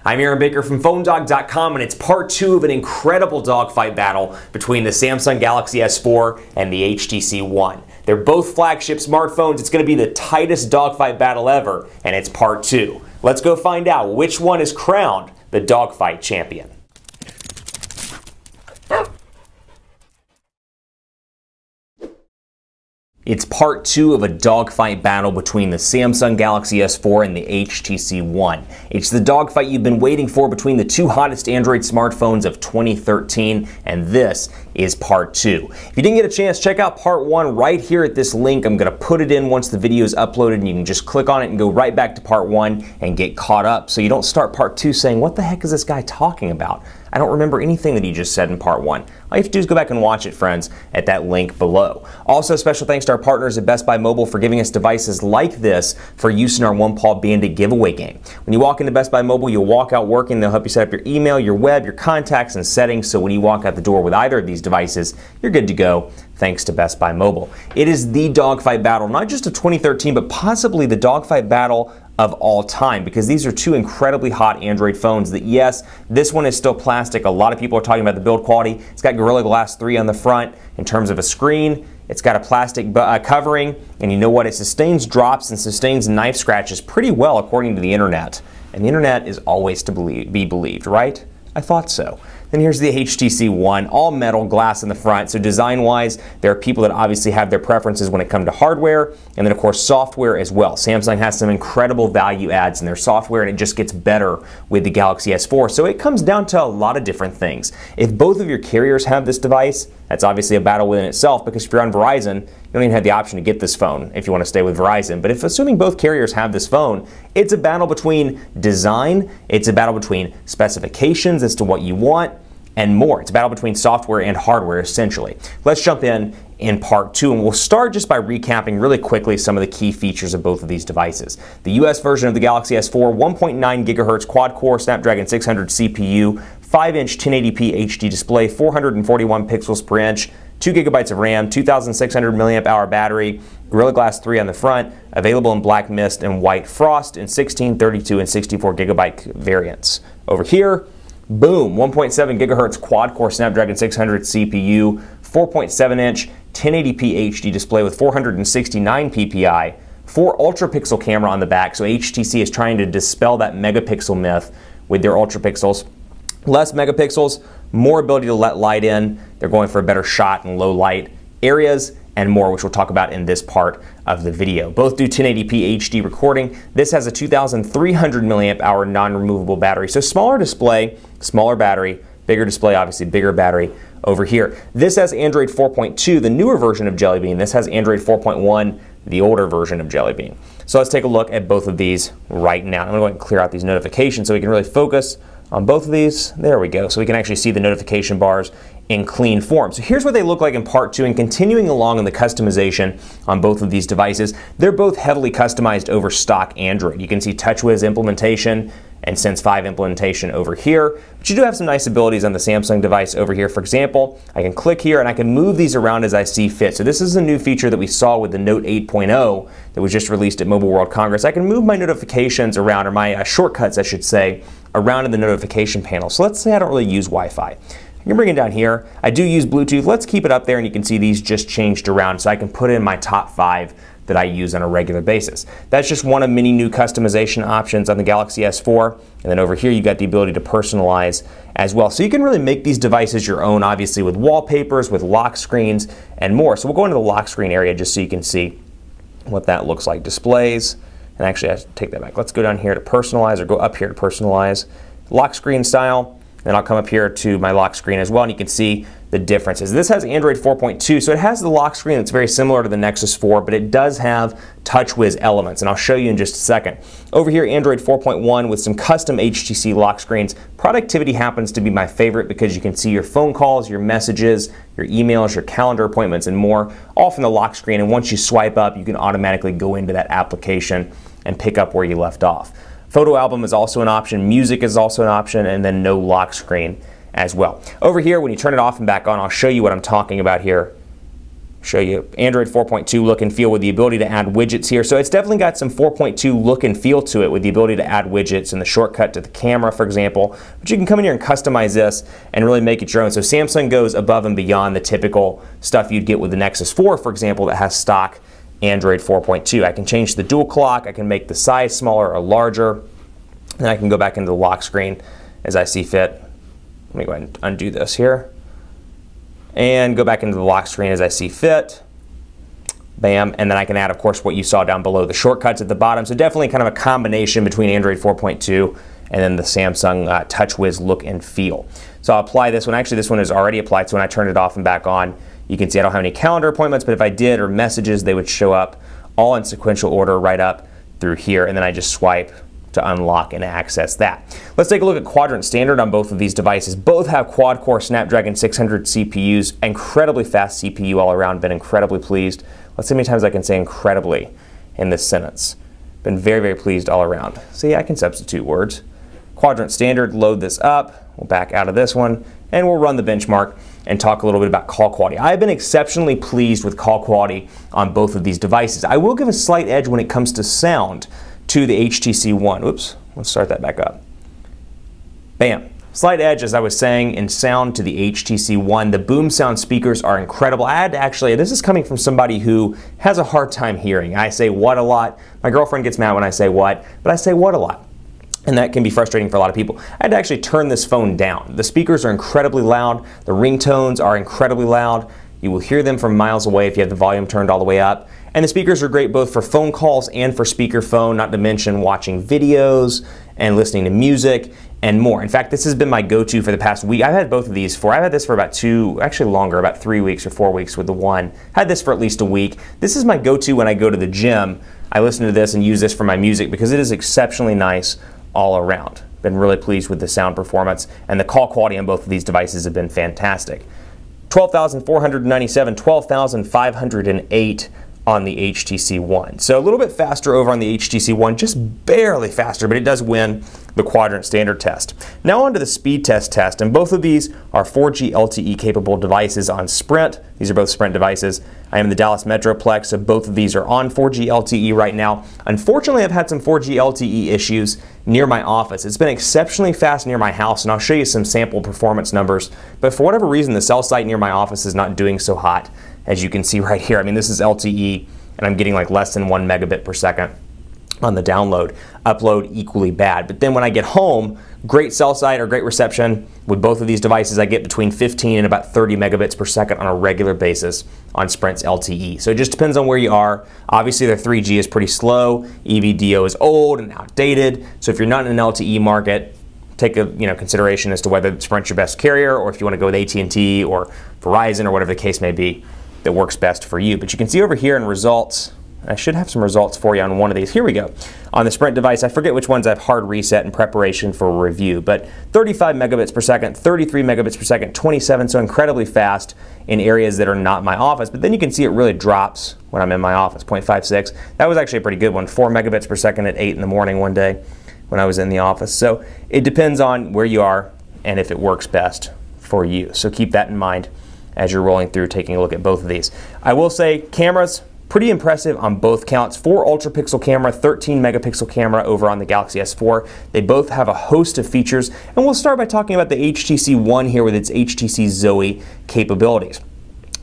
I'm Aaron Baker from PhoneDog.com, and it's part 2 of an incredible dogfight battle between the Samsung Galaxy S4 and the HTC One. They're both flagship smartphones. It's going to be the tightest dogfight battle ever, and it's part 2. Let's go find out which one is crowned the dogfight champion. It's part 2 of a dogfight battle between the Samsung Galaxy S4 and the HTC One. It's the dogfight you've been waiting for between the two hottest Android smartphones of 2013, and this is part 2. If you didn't get a chance, check out part 1 right here at this link. I'm going to put it in once the video is uploaded, and you can just click on it and go right back to part 1 and get caught up, so you don't start part 2 saying, what the heck is this guy talking about? I don't remember anything that he just said in part 1. All you have to do is go back and watch it, friends, at that link below. Also, special thanks to our partners at Best Buy Mobile for giving us devices like this for use in our One Paw Bandit giveaway game. When you walk into Best Buy Mobile, you'll walk out working. They'll help you set up your email, your web, your contacts, and settings, so when you walk out the door with either of these devices, you're good to go, thanks to Best Buy Mobile. It is the dogfight battle, not just of 2013, but possibly the dogfight battle of all time, because these are two incredibly hot Android phones that, yes, this one is still plastic. A lot of people are talking about the build quality. It's got Gorilla Glass 3 on the front in terms of a screen. It's got a plastic covering, and you know what? It sustains drops and sustains knife scratches pretty well, according to the internet. And the internet is always to be believed, right? I thought so. Then here's the HTC One, all metal, glass in the front. So design-wise, there are people that obviously have their preferences when it comes to hardware, and then of course software as well. Samsung has some incredible value adds in their software, and it just gets better with the Galaxy S4. So it comes down to a lot of different things. If both of your carriers have this device, that's obviously a battle within itself, because if you're on Verizon, you don't even have the option to get this phone if you want to stay with Verizon. But if assuming both carriers have this phone, it's a battle between design, it's a battle between specifications as to what you want, and more. It's a battle between software and hardware, essentially. Let's jump in part 2, and we'll start just by recapping really quickly some of the key features of both of these devices. The US version of the Galaxy S4, 1.9 gigahertz quad-core Snapdragon 600 CPU, 5-inch 1080p HD display, 441 pixels per inch, 2 gigabytes of RAM, 2,600 milliamp hour battery, Gorilla Glass 3 on the front, available in black mist and white frost in 16, 32, and 64 gigabyte variants. Over here, boom, 1.7 gigahertz quad-core Snapdragon 600 CPU, 4.7-inch 1080p HD display with 469 ppi, 4 ultra-pixel camera on the back, so HTC is trying to dispel that megapixel myth with their ultra-pixels. Less megapixels, more ability to let light in. They're going for a better shot in low light areas and more, which we'll talk about in this part of the video. Both do 1080p HD recording. This has a 2,300 milliamp hour non-removable battery. So smaller display, smaller battery, bigger display, obviously bigger battery over here. This has Android 4.2, the newer version of Jelly Bean. This has Android 4.1, the older version of Jelly Bean. So let's take a look at both of these right now. I'm going to go ahead and clear out these notifications so we can really focus on both of these. There we go. So we can actually see the notification bars in clean form. So here's what they look like in part 2, and continuing along in the customization on both of these devices. They're both heavily customized over stock Android. You can see TouchWiz implementation and Sense 5 implementation over here, but you do have some nice abilities on the Samsung device over here. For example, I can click here and I can move these around as I see fit. So this is a new feature that we saw with the Note 8.0 that was just released at Mobile World Congress. I can move my notifications around, or my shortcuts, I should say, around in the notification panel. So let's say I don't really use Wi-Fi. I can bring it down here. I do use Bluetooth. Let's keep it up there, and you can see these just changed around, so I can put in my top 5 that I use on a regular basis. That's just one of many new customization options on the Galaxy S4. And then over here, you got the ability to personalize as well. So you can really make these devices your own, obviously, with wallpapers, with lock screens, and more. So we'll go into the lock screen area just so you can see what that looks like. Displays, and actually I have to take that back. Let's go down here to personalize, or go up here to personalize. Lock screen style. Then I'll come up here to my lock screen as well, and you can see the differences. This has Android 4.2, so it has the lock screen that's very similar to the Nexus 4, but it does have TouchWiz elements, and I'll show you in just a second. Over here, Android 4.1 with some custom HTC lock screens. Productivity happens to be my favorite because you can see your phone calls, your messages, your emails, your calendar appointments, and more, all from the lock screen, and once you swipe up, you can automatically go into that application and pick up where you left off. Photo album is also an option, music is also an option, and then no lock screen as well. Over here, when you turn it off and back on, I'll show you what I'm talking about here Show you Android 4.2 look and feel with the ability to add widgets here. So it's definitely got some 4.2 look and feel to it with the ability to add widgets and the shortcut to the camera, for example. But you can come in here and customize this and really make it your own. So Samsung goes above and beyond the typical stuff you'd get with the Nexus 4, for example, that has stock Android 4.2. I can change the dual clock. I can make the size smaller or larger. And I can go back into the lock screen as I see fit. Let me go ahead and undo this here. And go back into the lock screen as I see fit. Bam. And then I can add, of course, what you saw down below, the shortcuts at the bottom. So definitely kind of a combination between Android 4.2 and then the Samsung TouchWiz look and feel. So I'll apply this one. Actually, this one is already applied. So when I turn it off and back on, you can see I don't have any calendar appointments, but if I did, or messages, they would show up all in sequential order right up through here. And then I just swipe to unlock and access that. Let's take a look at quadrant standard on both of these devices. Both have quad-core Snapdragon 600 CPUs, incredibly fast CPU all around, been incredibly pleased. Let's see how many times I can say incredibly in this sentence. Been very, very pleased all around. See, I can substitute words. Quadrant standard, load this up. We'll back out of this one, and we'll run the benchmark and talk a little bit about call quality. I've been exceptionally pleased with call quality on both of these devices. I will give a slight edge when it comes to sound to the HTC One. Oops, let's start that back up. Bam. Slight edge, as I was saying, in sound to the HTC One. The boom sound speakers are incredible. I had to actually, this is coming from somebody who has a hard time hearing. I say what a lot. My girlfriend gets mad when I say what, but I say what a lot. And that can be frustrating for a lot of people. I had to actually turn this phone down. The speakers are incredibly loud. The ringtones are incredibly loud. You will hear them from miles away if you have the volume turned all the way up. And the speakers are great both for phone calls and for speakerphone, not to mention watching videos and listening to music and more. In fact, this has been my go-to for the past week. I've had both of these for, I've had this for about actually longer, about 3 weeks or 4 weeks with the One. Had this for at least a week. This is my go-to when I go to the gym. I listen to this and use this for my music because it is exceptionally nice all around. Been really pleased with the sound performance, and the call quality on both of these devices have been fantastic. 12,497, 12,508 on the HTC One. So a little bit faster over on the HTC One, just barely faster, but it does win the quadrant standard test. Now on to the speed test, and both of these are 4G LTE capable devices on Sprint. These are both Sprint devices. I am in the Dallas Metroplex, so both of these are on 4G LTE right now. Unfortunately, I've had some 4G LTE issues near my office. It's been exceptionally fast near my house, and I'll show you some sample performance numbers, but for whatever reason, the cell site near my office is not doing so hot, as you can see right here. I mean, this is LTE, and I'm getting like less than 1 megabit per second on the download. Upload equally bad. But then when I get home, great cell site or great reception. With both of these devices, I get between 15 and about 30 megabits per second on a regular basis on Sprint's LTE. So it just depends on where you are. Obviously, their 3G is pretty slow. EVDO is old and outdated. So if you're not in an LTE market, take a consideration as to whether Sprint's your best carrier, or if you want to go with AT&T or Verizon or whatever the case may be that works best for you. But you can see over here in results, I should have some results for you on one of these. Here we go. On the Sprint device, I forget which ones I've hard reset in preparation for a review, but 35 megabits per second, 33 megabits per second, 27, so incredibly fast in areas that are not my office. But then you can see it really drops when I'm in my office, 0.56. That was actually a pretty good one, 4 megabits per second at 8 in the morning one day when I was in the office. So it depends on where you are and if it works best for you. So keep that in mind as you're rolling through taking a look at both of these. I will say cameras, pretty impressive on both counts. 4 ultra pixel camera, 13 megapixel camera over on the Galaxy S4. They both have a host of features, and we'll start by talking about the HTC One here with its HTC Zoe capabilities.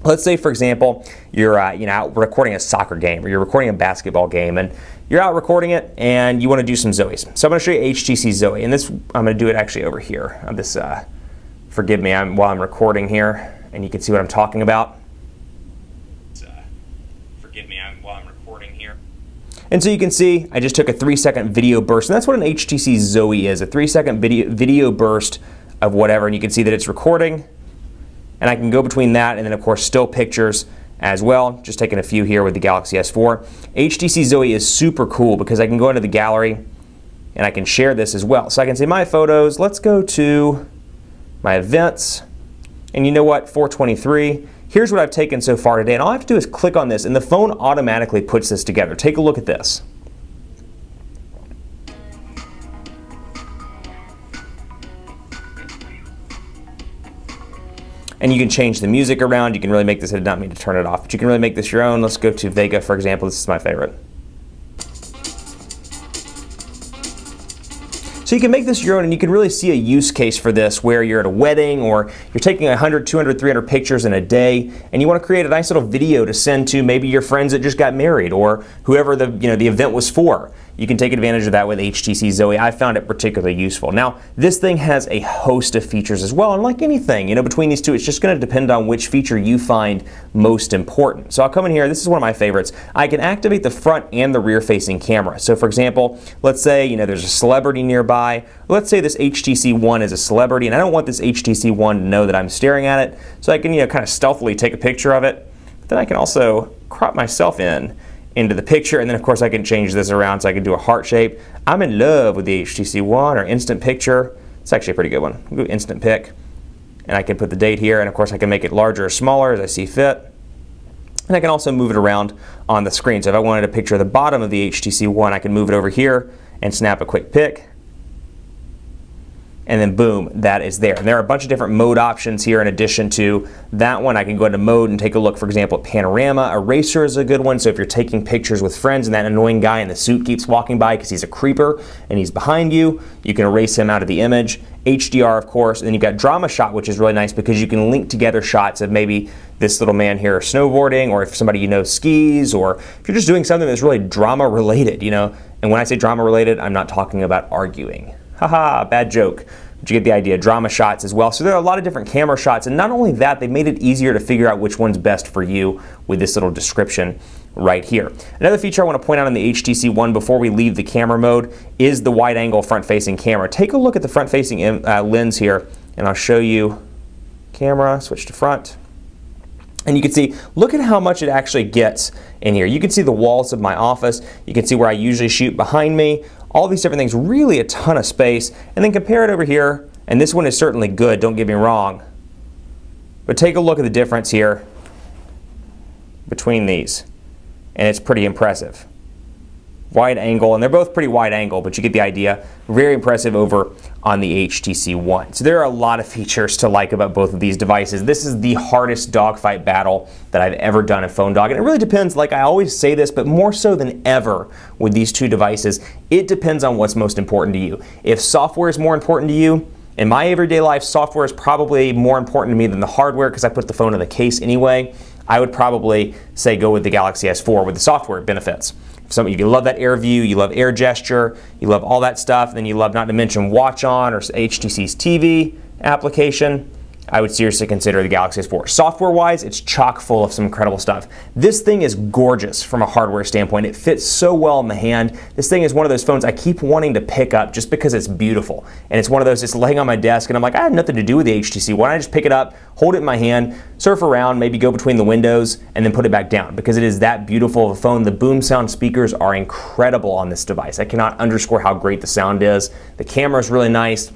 Let's say, for example, you're out recording a soccer game or you're recording a basketball game, and you're out recording it and you want to do some Zoes. So I'm going to show you HTC Zoe, and this I'm going to do it actually over here. Forgive me while I'm recording here, and you can see what I'm talking about. And so you can see I just took a 3-second video burst, and that's what an HTC Zoe is, a 3-second video burst of whatever, and you can see that it's recording, and I can go between that and then of course still pictures as well, just taking a few here with the Galaxy S4. HTC Zoe is super cool because I can go into the gallery and I can share this as well. So I can say my photos, let's go to my events, and you know what, 423. Here's what I've taken so far today, and all I have to do is click on this, and the phone automatically puts this together. Take a look at this. And you can change the music around. You can really make this, I did not mean to turn it off, but you can really make this your own. Let's go to Vega, for example. This is my favorite. So you can make this your own, and you can really see a use case for this where you're at a wedding or you're taking 100, 200, 300 pictures in a day, and you want to create a nice little video to send to maybe your friends that just got married or whoever the event was for. You can take advantage of that with HTC Zoe. I found it particularly useful. Now, this thing has a host of features as well, and like anything, between these two, it's just going to depend on which feature you find most important. So I'll come in here. This is one of my favorites. I can activate the front and the rear-facing camera. So for example, let's say there's a celebrity nearby. Let's say this HTC One is a celebrity, and I don't want this HTC One to know that I'm staring at it. So I can kind of stealthily take a picture of it. But then I can also crop myself into the picture, and then of course I can change this around so I can do a heart shape. I'm in love with the HTC One or Instant Picture. It's actually a pretty good one. We'll do Instant Pic, and I can put the date here, and of course I can make it larger or smaller as I see fit. And I can also move it around on the screen. So if I wanted to picture the bottom of the HTC One, I can move it over here and snap a quick pic. And then boom, that is there. And there are a bunch of different mode options here in addition to that one. I can go into mode and take a look, for example, at panorama. Eraser is a good one. So if you're taking pictures with friends and that annoying guy in the suit keeps walking by because he's a creeper and he's behind you, you can erase him out of the image. HDR, of course, and then you've got drama shot, which is really nice because you can link together shots of maybe this little man here snowboarding, or if somebody skis, or if you're just doing something that's really drama related, And when I say drama related, I'm not talking about arguing. Haha, bad joke. But you get the idea. Drama shots as well. So there are a lot of different camera shots, and not only that, they made it easier to figure out which one's best for you with this little description right here. Another feature I want to point out on the HTC One before we leave the camera mode is the wide-angle front-facing camera. Take a look at the front-facing lens here, and I'll show you camera, switch to front. And you can see, look at how much it actually gets in here. You can see the walls of my office. You can see where I usually shoot behind me. All these different things, really a ton of space. And then compare it over here, and this one is certainly good, don't get me wrong. But take a look at the difference here between these, and it's pretty impressive. Wide angle, and they're both pretty wide angle, but you get the idea. Very impressive over on the HTC One. So there are a lot of features to like about both of these devices. This is the hardest dogfight battle that I've ever done in PhoneDog, and it really depends, like I always say this, but more so than ever with these two devices, it depends on what's most important to you. If software is more important to you, in my everyday life, software is probably more important to me than the hardware because I put the phone in the case anyway. I would probably say go with the Galaxy S4 with the software benefits. If you love that air view, you love air gesture, you love all that stuff, then you love, not to mention Watch On or HTC's TV application, I would seriously consider the Galaxy S4. Software-wise, it's chock full of some incredible stuff. This thing is gorgeous from a hardware standpoint. It fits so well in the hand. This thing is one of those phones I keep wanting to pick up just because it's beautiful. And it's one of those, it's laying on my desk, and I'm like, I have nothing to do with the HTC. Why don't I just pick it up, hold it in my hand, surf around, maybe go between the windows, and then put it back down because it is that beautiful of a phone. The boom sound speakers are incredible on this device. I cannot underscore how great the sound is. The camera is really nice,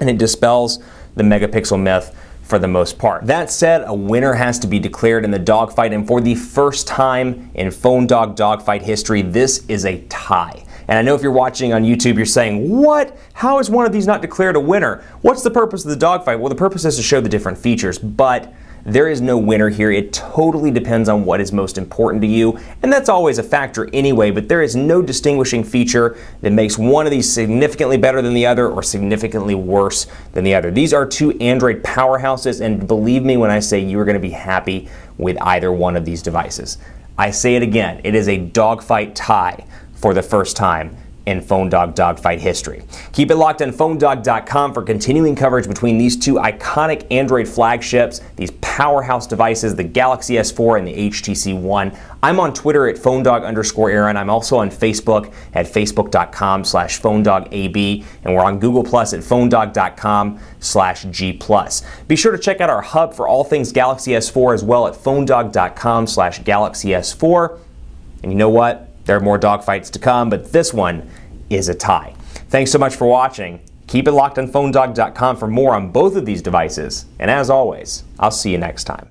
and it dispels the megapixel myth for the most part. That said, a winner has to be declared in the dogfight, and for the first time in PhoneDog dogfight history, this is a tie. And I know if you're watching on YouTube, you're saying, what? How is one of these not declared a winner? What's the purpose of the dogfight? Well, the purpose is to show the different features, but there is no winner here. It totally depends on what is most important to you, and that's always a factor anyway, but there is no distinguishing feature that makes one of these significantly better than the other or significantly worse than the other. These are two Android powerhouses, and believe me when I say you are going to be happy with either one of these devices. I say it again, it is a dogfight tie for the first time in PhoneDog dogfight history. Keep it locked on PhoneDog.com for continuing coverage between these two iconic Android flagships, these powerhouse devices, the Galaxy S4 and the HTC One. I'm on Twitter at PhoneDog_Aaron. I'm also on Facebook at Facebook.com/PhoneDogAB, and we're on Google Plus at PhoneDog.com/G+. Be sure to check out our hub for all things Galaxy S4 as well at PhoneDog.com/Galaxy S4. And you know what? There are more dogfights to come, but this one is a tie. Thanks so much for watching. Keep it locked on PhoneDog.com for more on both of these devices. And as always, I'll see you next time.